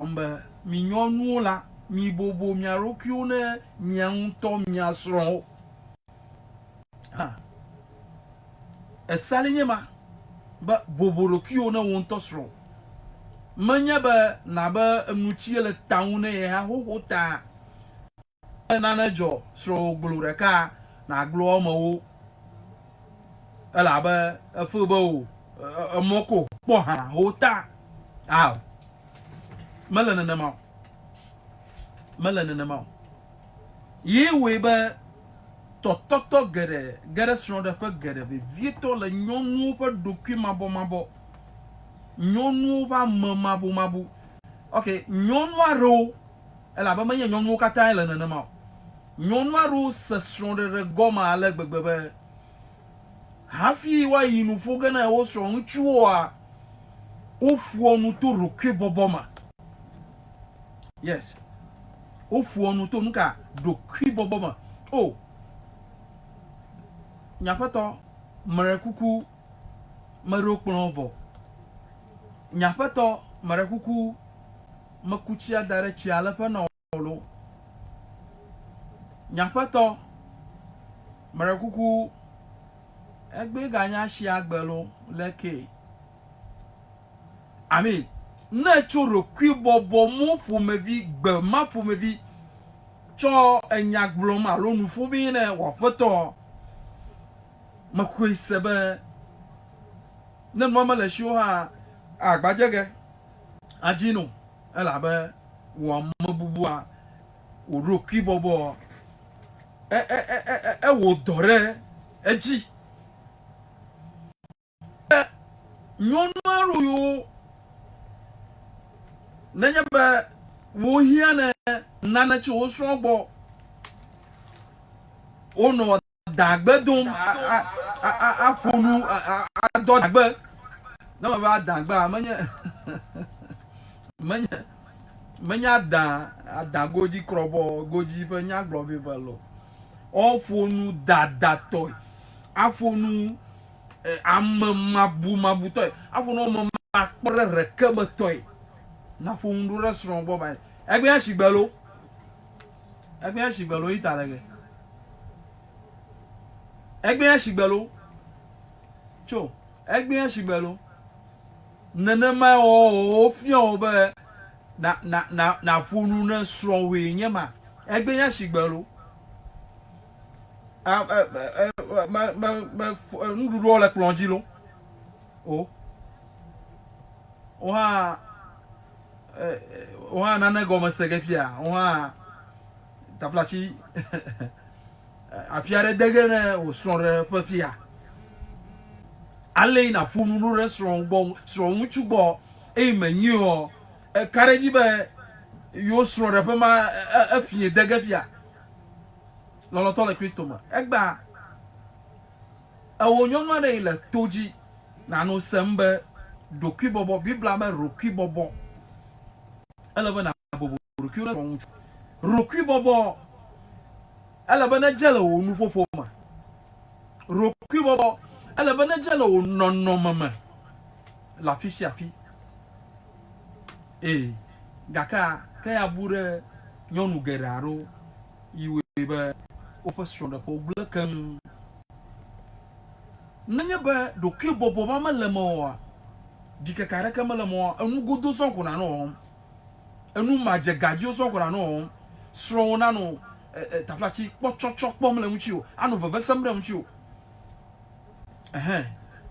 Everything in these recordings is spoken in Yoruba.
mbe mi nyɔnu la mi bobo mia ɖokuiwo ne mia ŋutɔ mia srɔ̃wo esali nye ma be bobo ɖokuiwo ne wo ŋutɔ srɔ̃ menye be na be enutsi le taŋu ne ye ha xoxo ta nane dzɔ srɔ̃wo gblo ɖeka na glo amewo elabe efe be o emɔko kpɔ hã ho ta mele nenema o ye woe be tɔtɔtɔ geɖe srɔ̃ɖeƒe geɖe vevietɔ le nyɔnuwo ƒe ɖokui mabɔmabɔ nyɔnuwo ƒe ame mabumabum ok nyɔnu aɖewo elabe menye nyɔnuwo katã le nenema o nyɔnu aɖewo se srɔ̃ɖeɖe gɔme ale gbegbe be hafi woayi nu ƒo ge na wo srɔ̃ ŋutsuwoa woƒoa nu to ɖokui bɔbɔ me yes woƒoa nu to nuka ɖokui bɔbɔ me o nyaƒetɔ mere kuku meɖo kplɔ vɔ nyaƒetɔ mere kuku mekutsia da ɖe tsia le ƒe nɔlo nyaƒetɔ mere kuku egbe ganya si agbelo leke amen ne tso ɖokui bɔbɔ mo ƒomevi gbe ma ƒomevi tsɔ enya gblɔm alo nuƒomi ne wɔƒetɔ mekoe se be ne nua mele siwo hã agbadze ge adzino elabe wɔ ame bubua wò ɖokui bɔbɔ wò dɔ ɖe edzi nyɔnu aɖewo yiwo nenye be wo hiã ne nane tso wo srɔ̃ gbɔ wonɔ dagbe dom aƒo nu adɔ dagbe ne me be adagbea menye ada godzi krɔbɔ godzi ƒe nyagblɔvi be lo woƒo nu dadatɔe aƒo nu ame mabumabutɔe aƒo nu ame makpɔ ɖe reke betɔe na ƒo nu ɖo ɖe srɔ̃ gbɔ ba egbea sigbelo yi ta le ge egbea sigbelo tso egbea sigbelo nenema wo fia wo be na ƒo nu ne srɔ̃woe nye ma egbea sigbelo nuɖuɖuwo le kplɔ dzi lo wo hã nane gɔme se ge fia wo hã taflatsi afi aɖe dege ne wo srɔ̃ ɖe ƒe fia ale yina ƒo nu ɖo ɖe srɔ̃ ŋutsu gbɔ eye menyi o ka ɖe dzi be yewo srɔ̃ ɖe ƒe ma efie dege fia lɔlɔtɔ le kristo me egba ewo nyɔnu aɖe yi le to dzi nanu sem be ɖokui bɔbɔ bibla be ɖokui bɔbɔ ele be na bobo ɖokui ɖe ŋutsu ɖokui bɔbɔ ele be ne dze le wo nuƒoƒo me ɖokui bɔbɔ ele be ne dze le wo nɔnɔme me le afi sia afi gaka ke ya bu ɖe nyɔnu geɖe aɖewo yiwo be woƒe srɔ̃ɖeƒewo gble keŋ nenye be ɖokui bɔbɔ ma mele me oa ɖikeke aɖeke mele me oa enu godo sɔŋ ko nanɔ wɔm enu madze gadziwo sɔŋ ko nanɔ wɔm srɔ̃wo nanɔ taflatsi kpɔtsɔtsɔ kpɔm le ŋuti o anɔ veve sem ɖe ŋuti o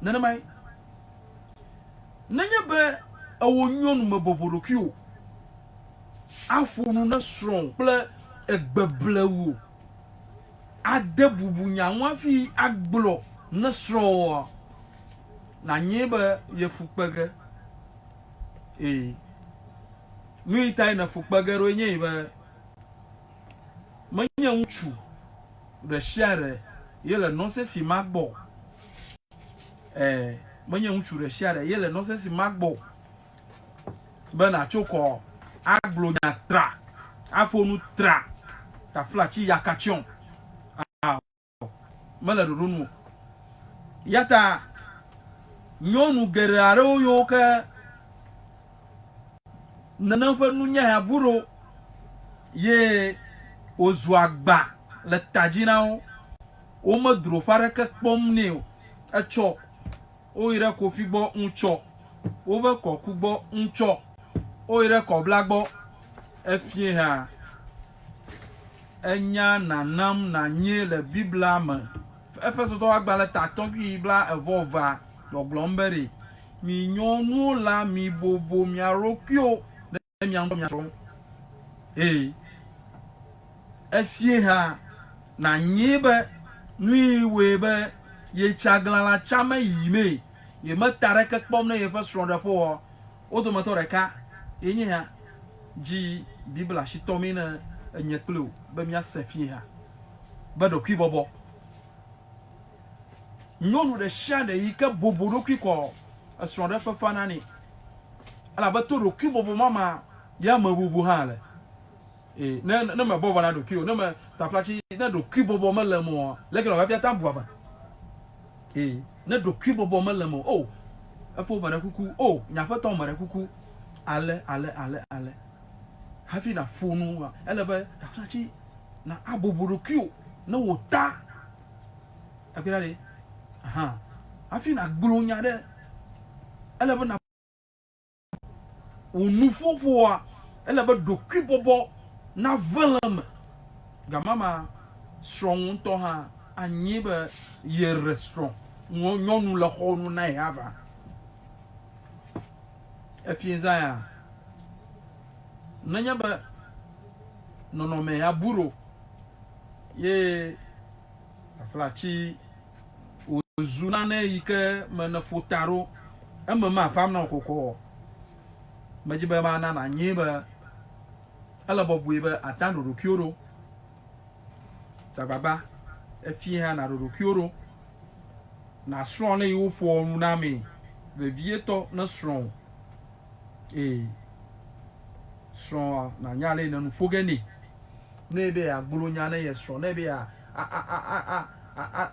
nenema ye nenye be ewo nyɔnu me bɔbɔ ɖokui o aƒo nu ne srɔ̃ kple egbeblewo ade bubu nyaŋu afi agblɔ ne srɔ̃ na nye be ye fukpege nu yi ta ne fukpege ɖo nye be menye ŋutsu ɖe sia ɖe ye le nɔsesi ma gbɔ menye ŋutsu ɖe sia ɖe ye le nɔsesi ma gbɔ be na tso kɔ agblɔ nya tra aƒo nu tra taflatsi yakatsion mele ɖoɖo nu yata nyɔnu geɖe aɖewo yiwo ke nana fa nunya ya buro ye ozuagba le tajina o me dro fare ke kpom ne o echo o ire kofi gbo ncho o ve koku gbo ncho o ire kobla gbo efie ha enya nanam na nye le bibla me efeso to agba le taton bibla evova loglombere mi nyonu la mi bobo mi arokio de mi ando mi aso efie ha na nyebe nui webe ye chagla la chama yime ye matare ke kpom na ye fa sronda po o do moto reka yenye ha ji bibla shitomi na enyeklo be mi asefie ha ba do kwibobo nyonu de shade yi ke bobo do kwiko asronda fa fanani ala ba to do kwibobo mama ya mabubu ha le na me bobo na do kwi o na me taflachi na do kwibobo malemo le ke lo ba ta buaba na do kwibobo malemo o afo mara kuku o nya fa to mara kuku ale hafi na fonu ele ba taflachi na aboboro kwi na wota akira le hafi na gbronya de ele ba na onufofo a ele ba do kwibobo na velem gamama strong to ha anyi ba ye restaurant nyonu la honu na yava efienza ya nanya ba nono me ya buro ye aflachi ozuna na yike mena fotaro emma fam na kokko majiba ma na nyi ba ala bobu ba atando rukioro tababa efie ha na rukioro na strong na yo fo nu na me be vieto na strong strong na nyale na nu fogeni na ebe ya gburu nya na ye strong na ebe ya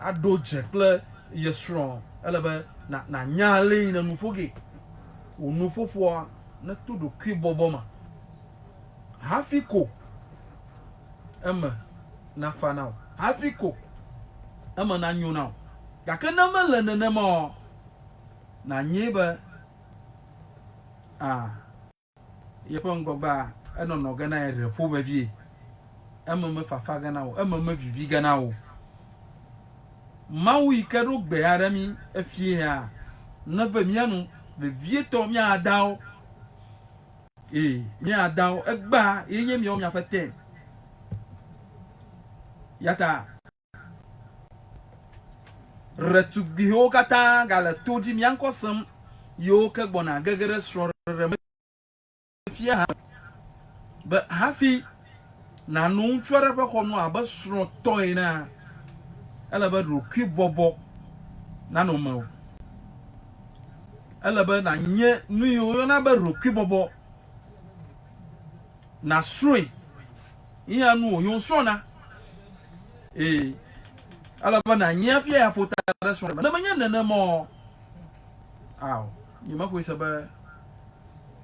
a doje ple ye strong elebe na nyale na nu foge onu fofo na to do kwi boboma hafiko ema na fanao hafiko ema na nyunao yakena mele na mo na nyeba yepo ngogba eno no gana e repo ba vie ema me fafa gana o ema me vivi gana o mawu ikero gbe arami efie ha na va mianu be vie to mi adao mi adao egba yenye mi o mi afete yata retugi ho kata gala toji mi anko sam yo ke gbona gegere sro fie ha be hafi na nu twere pe kono abasro toy na ala ba roki bobo na no ma ala ba na nye nu yo na ba roki bobo na sroi iya nu yo so na ala ba na nye fie ya potara so na manya na mo aw ni ma ko isa ba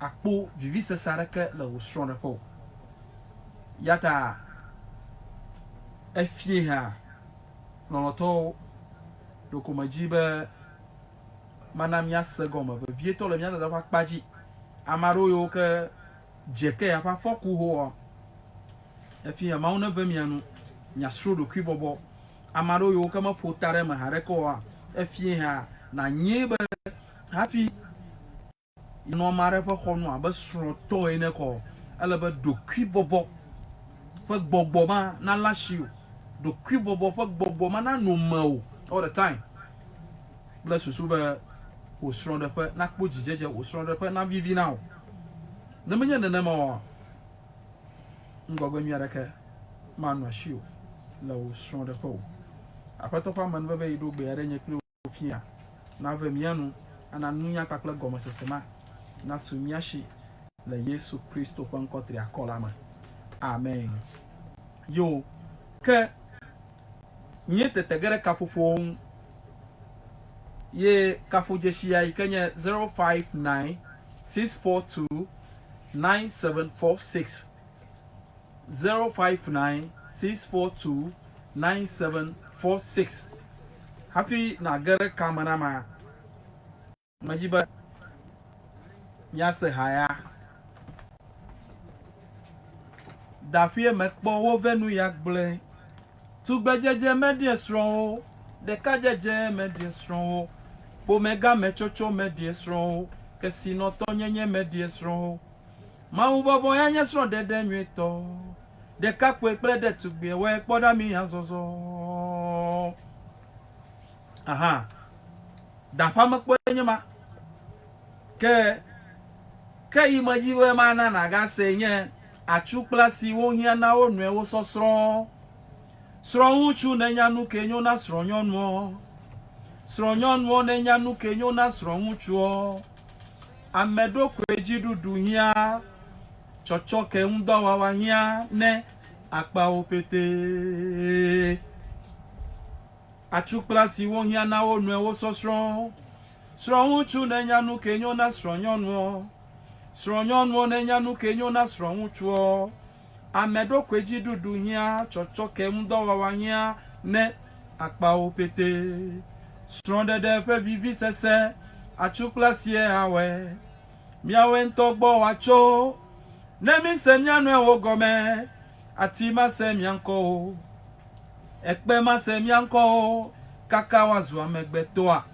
akpo vivi se saraka la usro na ko yata efie ha no to dokumajiba manam ya segoma be vieto le mia da fa kpaji amaro yo ke jeke ya fa foku ho efie ma una ve mianu nya sro do kwibobo amaro yo ke ma potare ma hareko efie ha na nyeba hafi no mare fa khonu abasro to ene ko alaba do kwibobo fa gbogbo ma na lashio do kwibobo fa gbogbo ma na no mao all the time bless you suba o sron de fa na kpo jijeje o sron de fa na vivi now na menya na ma ngogbo mi araka ma no ashio la o sron de fa apato fa man bebe ido gbe are nyekle ofia na va mianu ana nunya kakla gomo sesema na sumiashi la Yesu Kristo kwa nkotri akolama amen yo ke nyete tegere kapufo ye kafu jeshi ya ikenya 059 642 9746 059 642 9746. Happy Nagare Kamanama Majiba Yase Haya Dafie Mekbo Wovenu Yakble Tugbejeje Media Strong De Kajeje Media Strong Omega Mechocho Media Strong Kesino Tonyenye Media Strong Maubobo Yanya Strong De Demueto De Kakwe Plede to be away Podami Azozo. Aha. Dafama Kwenyama Ke imajiwe mana na ga senye achukla si wo hia na onu ewo sosro sro uchu na nyanu kenyo na sro nyonwo na nyanu kenyo na sro uchu amedo kweji dudu hia chocho ke ndo wa hia ne akpa opete achukla si wo hia na onu ewo sosro sro uchu na nyanu kenyo na sro nyonwo Sronyon nenya nu kenyo na sronwuchuo amedo kweji dudu hia chocho ke mdo wa hia ne akpa opete stronde de fe vivi sese achuklasie awe miawe ntogbo wacho ne mi semia nu ewo gome ati ma semia nko ekpe ma semia nko kaka wazu amegbetoa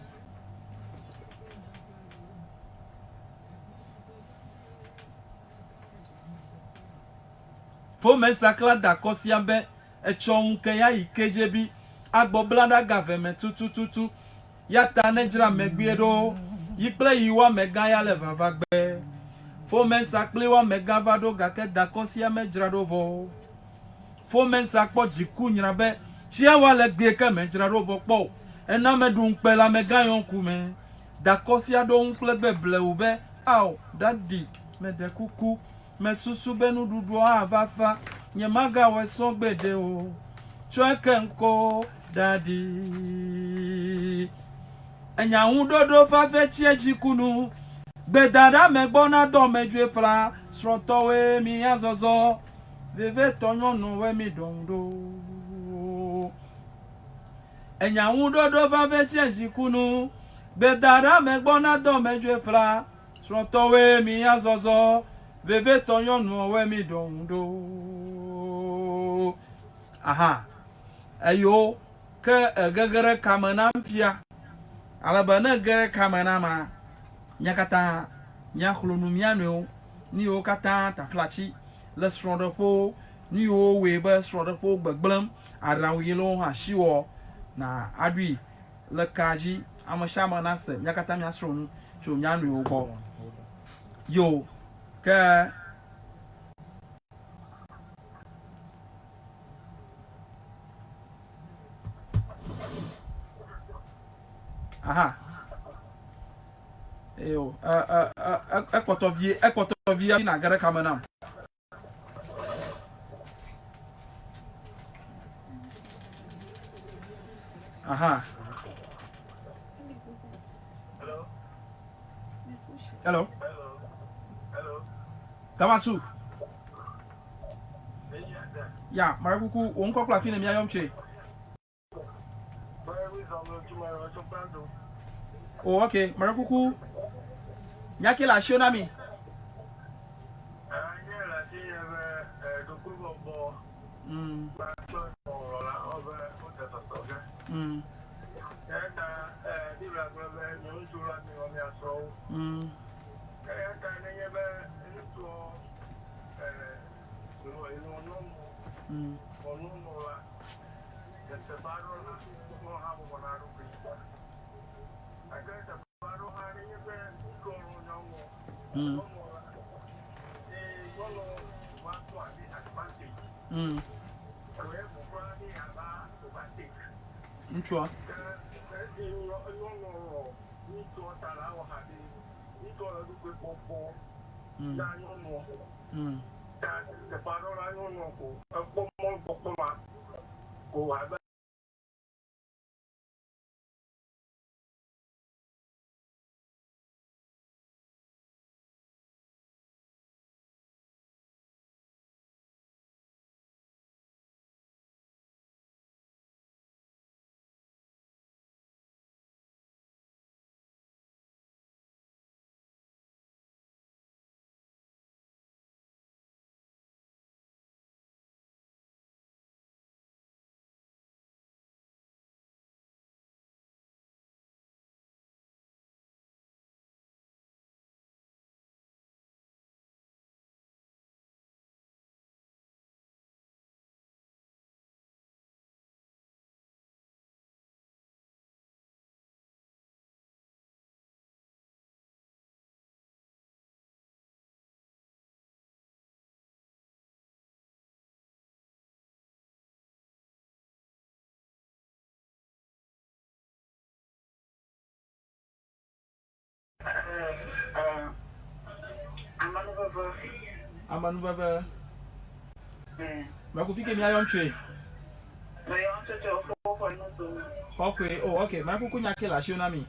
fo mesakla da kosiabe echon ke ya ikejebi agbo blada government tutututu ya ta nejra megbiedo yikple yiwa mega ya le vavagbe fo mesakle wa mega vado gake da kosia mejrado vo fo mesakpo jiku nyrabe chia wa le gbe ke mejrado vo kpo ena medun pe la mega yon kume da kosia do unfle beble ube au daddy me de kuku me susu benu dudu avafa nyemaga weso gbede o chweke nko daddy enyahu dodo fa fe tie jikunu gbedada megbona do mejwe fra srotowe mi azozo veve tonyonu we mi dondo enyahu dodo fa fe tie jikunu gbedada megbona do mejwe fra srotowe mi azozo veve tonyonu we mi dondo. Aha ayo ke gegere kamana mpia alabana gere kamana ma nyakata nyakhulunu miano ni o kata ta flachi le sronde po ni o webe sronde po gbegblam aran yelo ha shiwo na adwi le kaji amashama na se nyakata nya sronu cho nyanu o bo yo ke aha yo ekotovie na gere kamana aha hello Tamasu ya marakuku wonko kla fina mi ayomche oh okay marakuku nyake la shionami Nchua Amanu baba. Makufike mi ayon twe. Okay, oh okay. Makukunya kila shiona mi.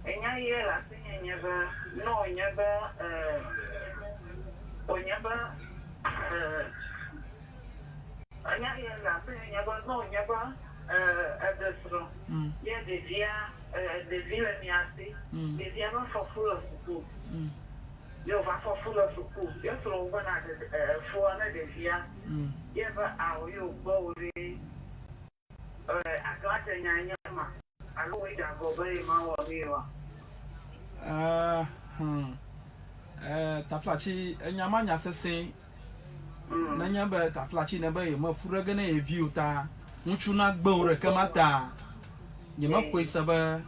Enya yela sinya ba no nyaba onyaba anya yela sinya ba no nyaba adesro ye de via mi asi de via ba for full of school yo va for full of school yo so go na for na de via ye ba awo yo go re aklata nyanya ma alo we da go be ma wo biwa taflachi nyama nya sese na nya be taflachi na be ma furaga na e view ta nchu na gbore kamata ye ma kwesa ba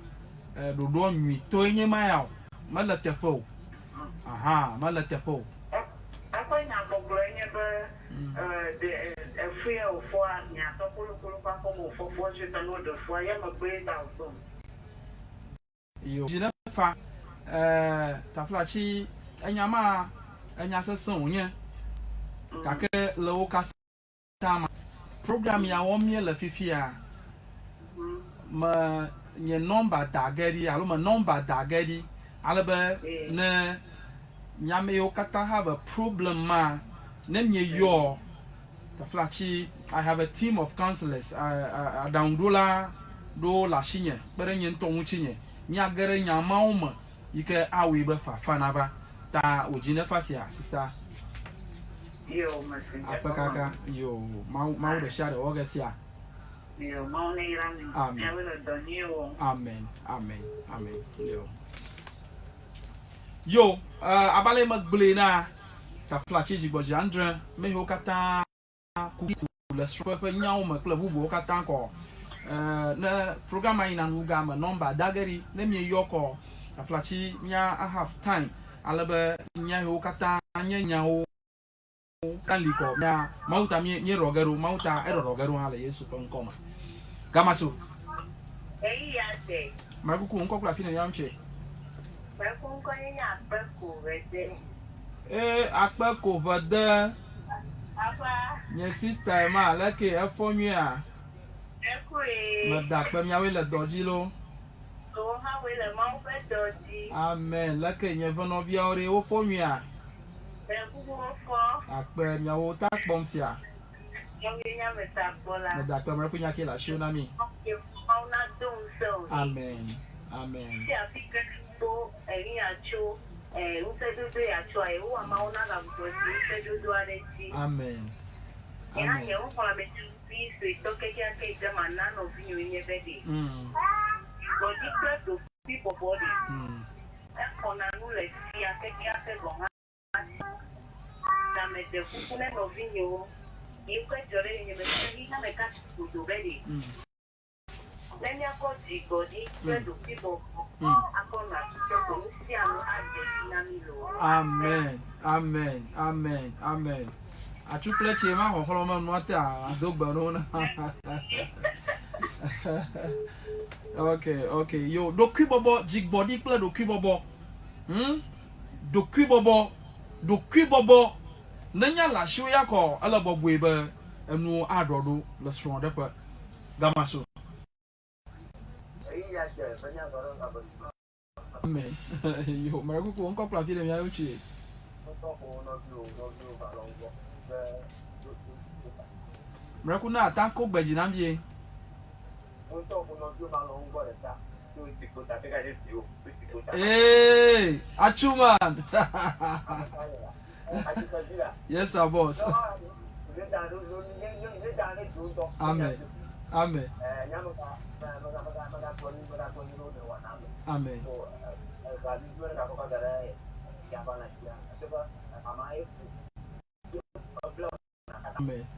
dodo nwi to nye ma ya ma la tefo aha ma la tefo akwa nya gbogbo nye be de free of for nya to kulu pa ko mo fo je ta no de fo ya ma gbe ta so yo jina fa taflachi enyama enya sese onye kake lewo katama program ya womye le fifia ma nye number dageri alo ma number dageri alebe ne nyame yo kata have a problem ma ne nye yo taflachi I have a team of counselors downdola do la shinye bere nye ntonwu chinye nya gere nyama uma yike awi be fa na ba ta ojine fasia sister yo masin apakaka yo mau de share ogesia yo mau ne rami amen amen yo abale magbele na ta flachi jigbo jandre me ho kata ku le swepe nyawo ma club bu kata ko na program ayi na nuga ma number dagari na mi yoko ta flachi nya I have time alebe nya ho kata nya nyawo kanliko nya mauta mi rogeru mauta rogeru hala yesu konkoma gamaso yate maguku nko kula fina yamche nko nya apeko vede apeko vede apa nye sister ma leke efonyu a me da pe mi awe le doji lo so ha we le ma fe doji amen leke nye vono via ore o fonyu a akpe mi awo ta pom sia me da pe me kunya kila shona mi amen amen amen amen amen amen amen achuple chema ho holoma nwata adogba no na okay yo dokwi bobo jigbodi pla dokwi bobo dokwi bobo nanya la show yako ala bobo ebe enu adodo le strong de kwa gamaso amen yo maraku ko nko pla file mi ayo chi maraku na ta ko gbeji na mbie hey achuman yes sir boss amen amen amen amen amen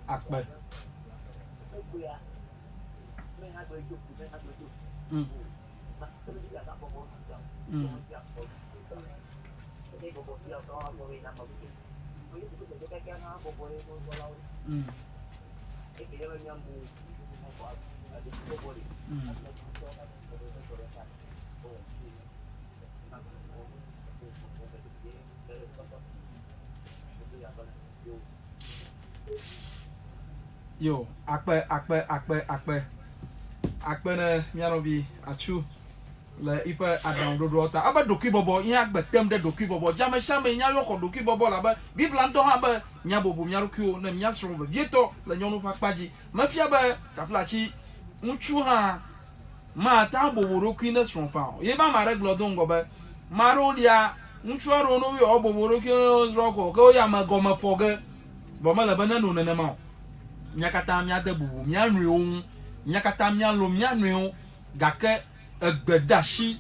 Akbar. Yo, akpe na miano bi achu le ife adam dodo ta aba doki bobo nya gbetem de doki bobo jame shame nya yoko doki bobo la ba bibla ndo ha ba nya bobo nya rokio na nya sro ba vieto le nyonu fa kpaji mafia ba taflachi nchu ha ma ta bobo roki na sro fa ye ba ma regular don go ba maro dia nchu aro no wi obobo roki sro ko ya ma go ma foge bo ma la ba na no na ma nyakata mia de bubu mia nwe nyakata mia lo mia nwe gake egbedashi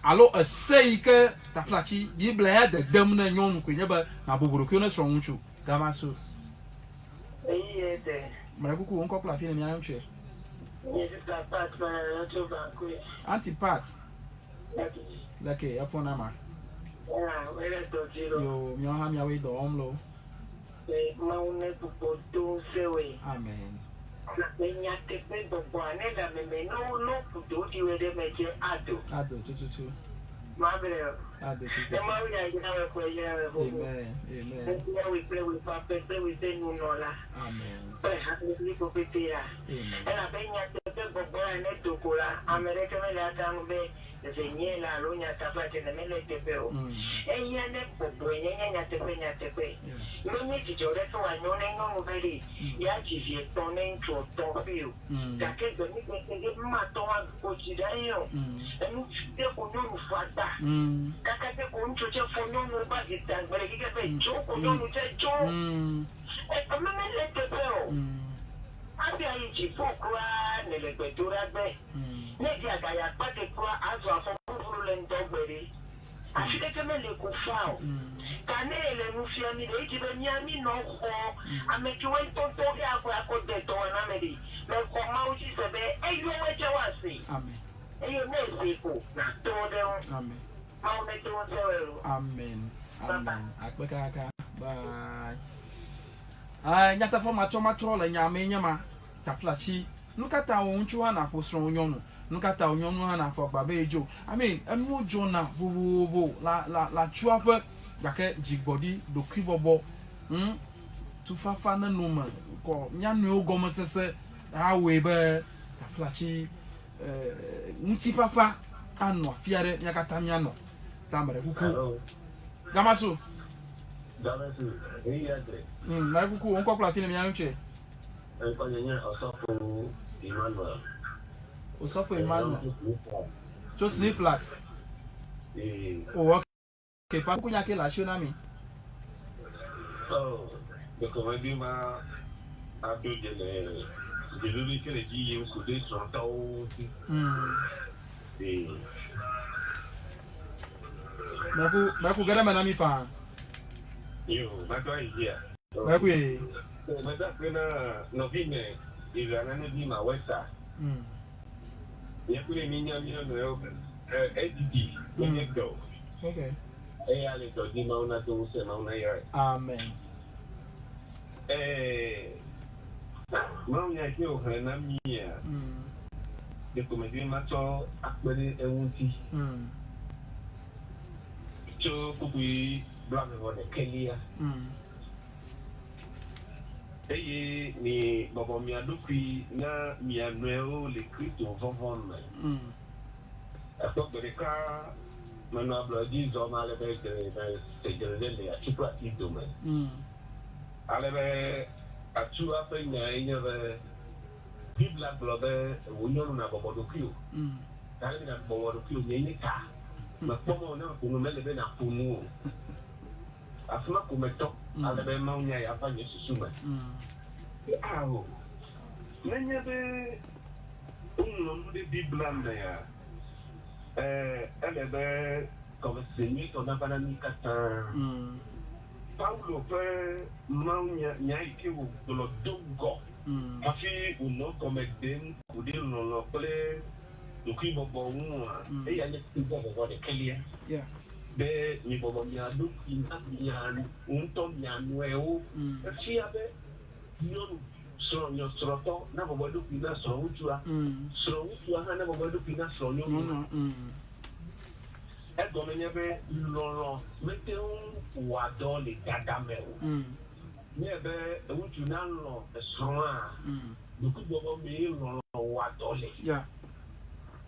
alo esei ke taflachi bibla ya de dem na nyonu kwenye ba na boboro kyo na so nwuchu dama so Eyi de mara kuku won kopla fi na mia nche yes la part na to ba ko anti part lake ya fona ma wele to zero yo mi ha mi awe do omlo maune to do sewe amen na menya tepe bobo ane da me no puto di wede meje ado tutu mabre ado tutu e ma uya ina we ko ye amen we play with papa play with no nola amen ha ni ko petia era benya tepe bobo ane to kula amerika me la tambe zenye la lonya tafate na mele tepeo enya ne bobo nya tepe mimi tijore to anyone ngomo beri ya jivie tonen to feel that ke do ni ke ma to wa ko jidayo enu de ko no fada kaka te ko ncho che fo no ba gita gbere ki ke be jo ko no che jo e meme le tepeo abi ayi ji fokwa ne le petura be ne di agaya pate kwa azu afọ furu le ndogbere afike keme le ko fao kanele mufia mi de ti be nyami no ko ameki we to ya ko de to na me di me ko ma uji se be eyo we je wasi amen eyo ne se ko na to de amen ma o ne to se we amen akpeka aka bye nyata po macho la nyame nyama taflachi nukata wonchu ha na posro nyonu nukata onyonu ha na fo baba ejo I mean enu ojo na bo la chuape gake jigbodi doki bobo tufafa na numa ko nyanu ogomo sese ha we be taflachi nti fafa anu afiare nyakata miano tamare kuku damaso na kuku won kopla fi na miano che Empanyanya Osofo Emmanuel. Osofo Emmanuel. Just leave flat. Oh, okay. Pa kunya ke la shona mi. Oh, the comedy ma ado de lori ke le ji yin ku de so ta o ti. Na ku gara mana mi fa. Yo, ma to idea. Na ku e. Mata pena novine Israel Maweta. Ya kule minya no edidi ni go. Okay. Ale to di mauna to se mauna ya. Amen. Mauna ke o hana mia. De comedy macho akpere ewunti. Cho kubi black one Kenya. Eye ni babo mi adopi na mi anweo le Kristo vovon me. Ato bereka mano ablodi zo ma le be de le atupra ido me. Ale be atu afa nya enya be bibla blobe wonyo na babo dokio. Kale na babo dokio nyenye ka. Ma pomo na ko no mele be na punu. Afuna kumeto ale be maunya ya fa yesu suma Oh, many of the Bible and the conversation on a banana. Paulo per Maunya Yaiki will do go. Happy will not come again, would you not play the cream of Bon? They are what a clear. Yeah. Be ni Bobomia look in Yan, Unton Yan, well, a Chia you so your stroto, never would look in us so you are never would look in us so you. Egomenebe lolo meteu wadoli gadamel. Nebe wutu nanlo esroa. Dukubobo me lolo wadoli. Yeah.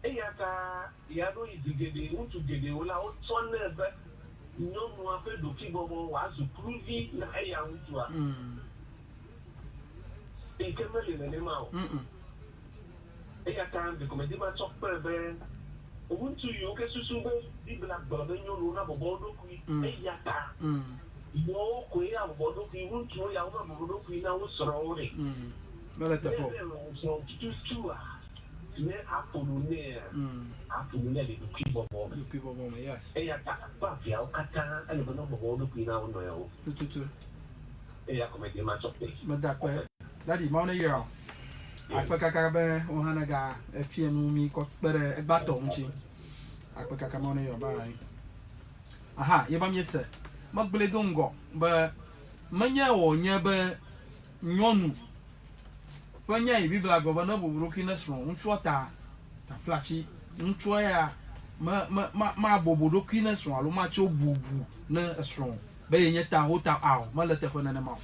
Eyata yado idigede wutu gede wala o tonebe nyomu ape dukibobo wazu pruvi na eya wutu a. Ikemele nenema o. Eyata bikomediba chokpebe Ubuntu you get to be black brother, you know, Bodo Queen, Yata. No, Queen of Bodo Queen, won't you? I want Bodo Queen, I was surrounding. Well, at the so two near Apollonia, Apollonia, the people, yes. Eyata, Bafia, Kata, and the number Bodo Queen, I don't know. Eya committee match of this. But that is money, girl. Akpekakabe ohanaga efienu mi ko pere egbato nchi akpekaka money yo bai aha yeba mi se magbeledo ngo ba manya wo nya ba nyonu fanya ibibla governor bu burukina sron nchuota ta flachi nchuya ma bobodo kina sron alo ma cho bubu na sron ba yenye ta hota aw ma lete ko na ma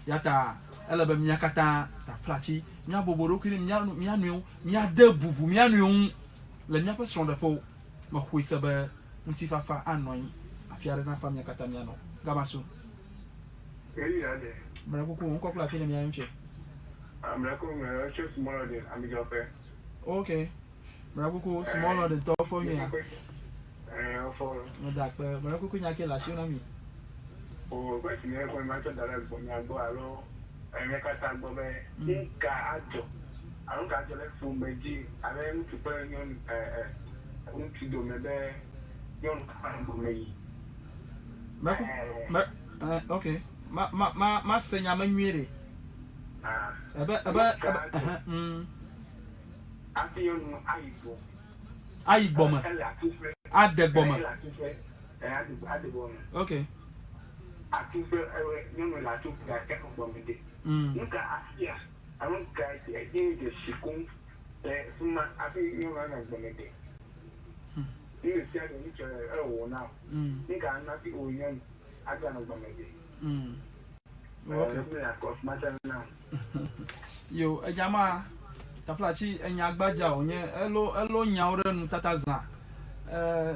yata ela ba mi akata ta flachi nya boboro kiri nya nu nya de bubu nya nu le nya person de po ma khuisa ba nti fafa anoin afiare na famia kata nya no gamasu eri ade mara ko ko kla fina nya nche amra ko me cho smaller than amiga pe okay mara ko smaller than top for me for no da pe mara ko nya ke la shi na mi o ko ti ne ko ma to dara bo nya go aro Emeka Gbobe Inka Ajo. I don't catch a from Beji. I went to put on to do maybe young family. Okay. Ma senya manwere. Aba Ati yon aibo. Aibo ma. Adegboma. Okay. Ati fe nyono la tu ga ke ko mede nka asia awon ka ti e de sikun suma ati nyono na gbomede ni se ade ni chere wo na nka na ti o yan aga na gbomede okay ya ko mata na yo ejama taflachi enya agbaja onye elo nyaure nu tataza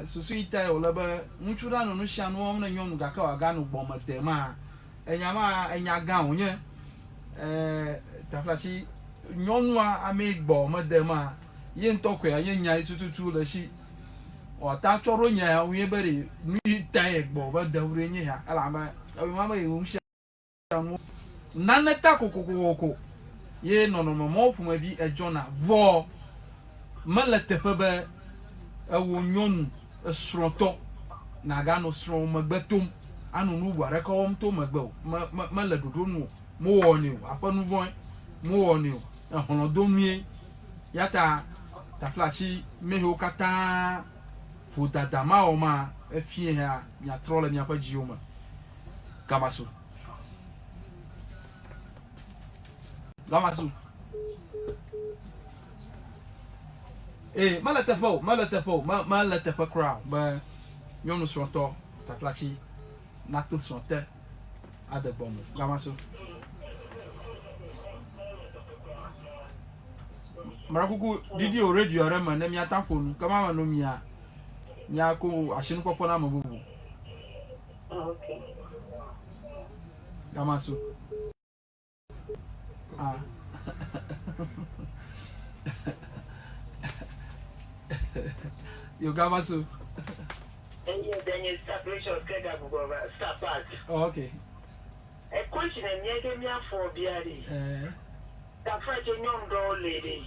susu ita olaba nchura no shanu om na nyom ga ka ga no bom tema enya ga onye taflachi nyonwa ame bom tema ye ntokwe ye nya itututu la shi o ta choro nya onye bere ni ta egbo ba dawre nye ha ala ma mama ye um shanu naneta kokokoko ye no mo puma bi ejona vo malete ba ewo nyonu esronto na ga no sron magbetum anu nu ware ka won to magbe ma le dodo nu mo woni o apanu von mo woni o ehon do mie yata ta flachi meho kata fu dada ma o ma efie ha nya trole nya pa jioma gamasu malata crowd ba nyonu sronto ta flachi nato sronte ade bomo gamaso marakuku didi o radio rema na mi atafonu kama ma no mia nya ko ashinu popo na mabubu okay gamaso Yo gamaso and then you separation schedule start part. Oh, okay. a question and yet me for Biari. That French and young door lady.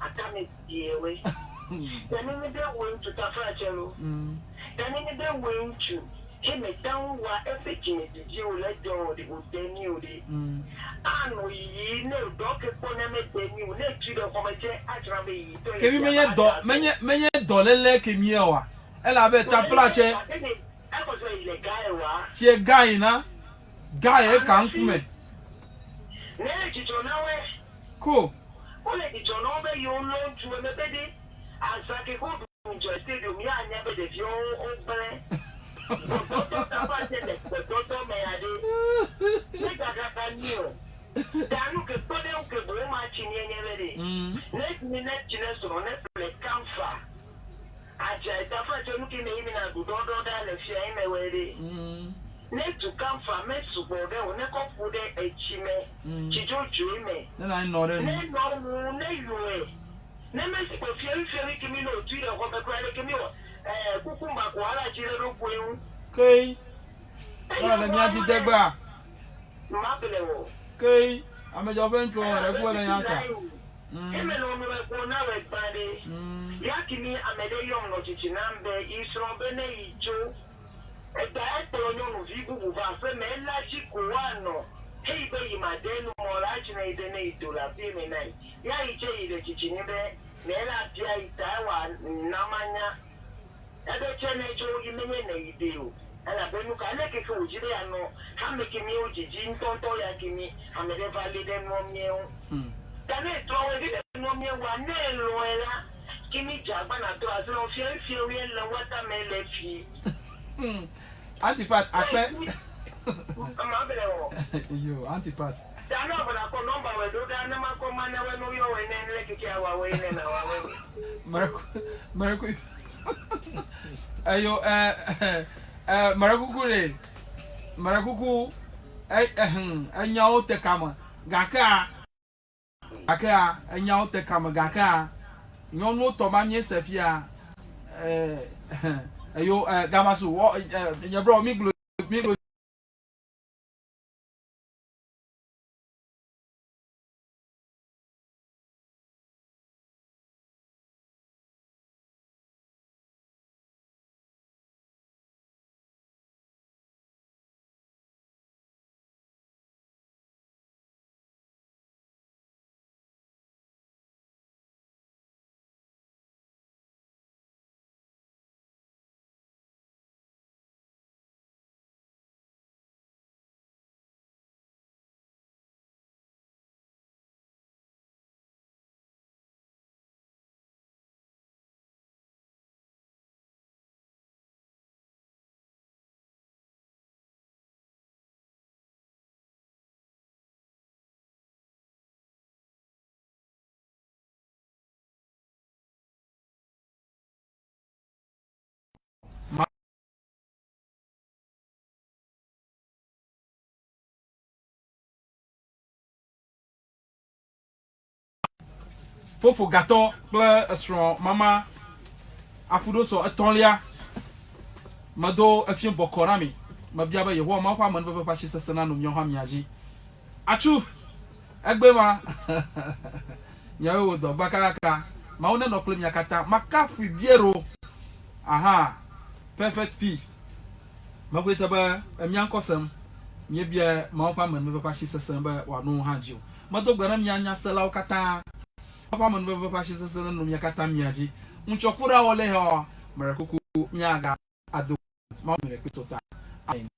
I come it the way. Then in the way to Tafrachelo. Then in the way to him a down what everything did you let go the good new day. And we know Doctor Poname, you let you the committee at Rabi. Can you many dollar Kimia? Ella bet Tafrache. I was a guy. Che guy na guy can't come. Cool. Only the John over you learn to a baby. And Saki go to your stadium, ya never did your own brain. The doctor may I do. Let that new. Then look at Tony Uncle matching any. Let me let you know on Netflix camphor. I just after looking at him and good order that if you ain't away. Need to come from me to go there when I come for the Chime, Chijo Dreamy. Then I know it. No, never see if you give me no to your home, give me a cucumber, Children. Okay. Let me ask you that. Okay. I'm a job intro and I go and answer. Yakimi, I'm a young Notichinambe, Israel Maweta. A diaper on Vibu Vasa, Mela Chicuano. Hey, baby, my den more large than a to la Pimina. Yai, the Chichinebe, Mela Jai Taiwan, Namanya. Other channel, you may do. And I've been looking at it for Gideano. I'm making you, Jin Tonto Yakimi, I'm a valid and one meal. Can I throw it one meal one nail, Loela? Kimi Jabana to us, no fear, and what I may let you. Antipat, I bet. You, Antipat. I know, but I call number where do that number come on when you and then let you our way and our way. Miracle. Ayo, Marakukure. Marakuku, and yaw te kama. Gaka. Aka, and yaw te kama gaka. No no Tomania Safia. Ayo Gamasu, your bro Miglo. Fofo gato ple strong mama afudo so etolia mado afien bokorami mabia ba yeho ma kwa man be pa hye sesena no nyoha miaji achu egbe ma nyawo do bakaraka ma wona no klem yakata makafu biero aha perfect fit magwesa ba emiankosem nye bia ma kwa man be pa hye sesena ba wano hajio mado gbaram nyanya sela ukata papa man be pa hye sesena no yakata miaji unchokura ole ho marakuku nyaga ado ma mere kwitota amen.